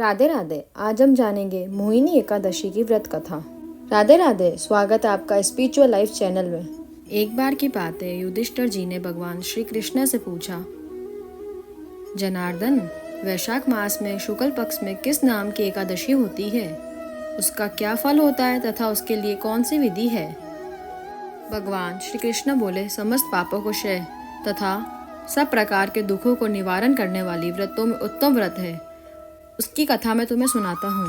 राधे राधे। आज हम जानेंगे मोहिनी एकादशी की व्रत कथा। राधे राधे, स्वागत है आपका स्पिरिचुअल लाइफ चैनल में। एक बार की बात है, युधिष्ठिर जी ने भगवान श्री कृष्ण से पूछा, जनार्दन, वैशाख मास में शुक्ल पक्ष में किस नाम की एकादशी होती है? उसका क्या फल होता है तथा उसके लिए कौन सी विधि है? भगवान श्री कृष्ण बोले, समस्त पापों को क्षय तथा सब प्रकार के दुखों को निवारण करने वाली व्रतों में उत्तम व्रत है। उसकी कथा मैं तुम्हें सुनाता हूँ।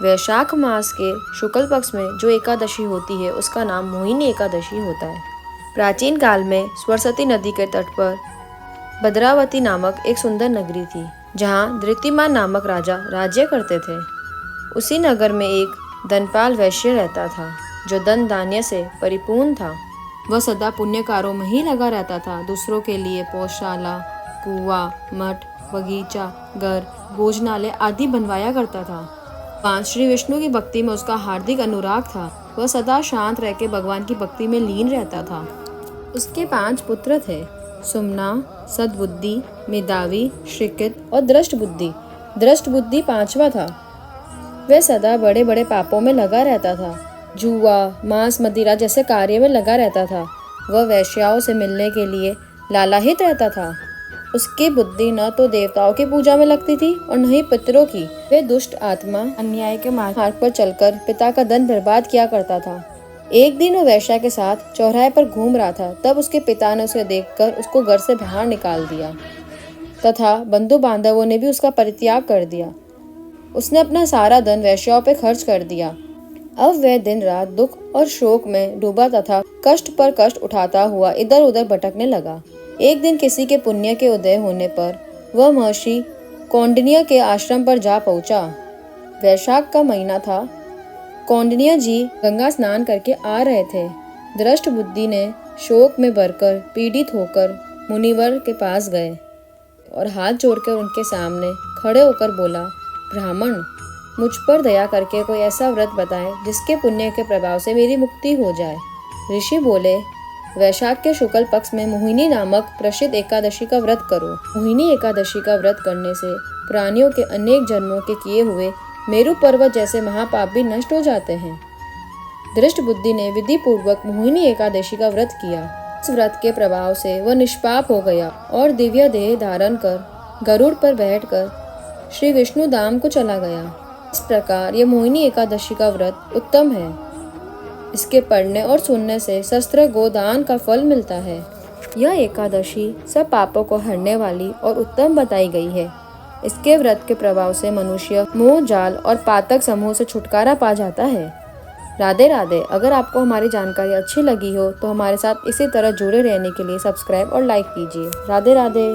वैशाख मास के शुक्ल पक्ष में जो एकादशी होती है उसका नाम मोहिनी एकादशी होता है। प्राचीन काल में सरस्वती नदी के तट पर भद्रावती नामक एक सुंदर नगरी थी, जहाँ धृतिमान नामक राजा राज्य करते थे। उसी नगर में एक धनपाल वैश्य रहता था, जो धन धान्य से परिपूर्ण था। वह सदा पुण्य कार्यों में ही लगा रहता था। दूसरों के लिए पौधशाला, कुआं, मठ, बगीचा, घर, भोजनालय आदि बनवाया करता था। भगवान श्री विष्णु की भक्ति में उसका हार्दिक अनुराग था। वह सदा शांत रह के भगवान की भक्ति में लीन रहता था। उसके 5 पुत्र थे, सुमना, सद्बुद्धि, मेधावी, श्रीकृत और दृष्ट बुद्धि। दृष्ट बुद्धि 5वां था। वह सदा बड़े बड़े पापों में लगा रहता था। जुआ, मांस, मदिरा जैसे कार्य में लगा रहता था। वह वैश्याओं से मिलने के लिए लालायित रहता था। उसकी बुद्धि न तो देवताओं की पूजा में लगती थी और न ही पितरों की। वह दुष्ट आत्मा अन्याय के मार्ग पर चलकर पिता का धन बर्बाद किया करता था। एक दिन वह वैश्या के साथ चौराहे पर घूम रहा था। तब उसके पिता ने उसे देखकर उसको घर से बाहर निकाल दिया तथा बंधु बांधवों ने भी उसका परित्याग कर दिया। उसने अपना सारा धन वैश्याओं पे खर्च कर दिया। अब वह दिन रात दुख और शोक में डूबा तथा कष्ट पर कष्ट उठाता हुआ इधर उधर भटकने लगा। एक दिन किसी के पुण्य के उदय होने पर वह महर्षि कौंडिन्य के आश्रम पर जा पहुंचा। वैशाख का महीना था। कौंडिन्य जी गंगा स्नान करके आ रहे थे। दृष्ट बुद्धि ने शोक में भरकर पीड़ित होकर मुनिवर के पास गए और हाथ जोड़कर उनके सामने खड़े होकर बोला, ब्राह्मण, मुझ पर दया करके कोई ऐसा व्रत बताएं जिसके पुण्य के प्रभाव से मेरी मुक्ति हो जाए। ऋषि बोले, वैशाख के शुक्ल पक्ष में मोहिनी नामक प्रसिद्ध एकादशी का व्रत करो। मोहिनी एकादशी का व्रत करने से प्राणियों के अनेक जन्मों के किए हुए मेरु पर्वत जैसे महापाप भी नष्ट हो जाते हैं। दृष्ट बुद्धि ने विधि पूर्वक मोहिनी एकादशी का व्रत किया। इस व्रत के प्रभाव से वह निष्पाप हो गया और दिव्य देह धारण कर गरुड़ पर बैठकर श्री विष्णु धाम को चला गया। इस प्रकार यह मोहिनी एकादशी का व्रत उत्तम है। इसके पढ़ने और सुनने से शस्त्र गोदान का फल मिलता है। यह एकादशी सब पापों को हरने वाली और उत्तम बताई गई है। इसके व्रत के प्रभाव से मनुष्य मोह जाल और पातक समूह से छुटकारा पा जाता है। राधे राधे। अगर आपको हमारी जानकारी अच्छी लगी हो तो हमारे साथ इसी तरह जुड़े रहने के लिए सब्सक्राइब और लाइक कीजिए। राधे राधे।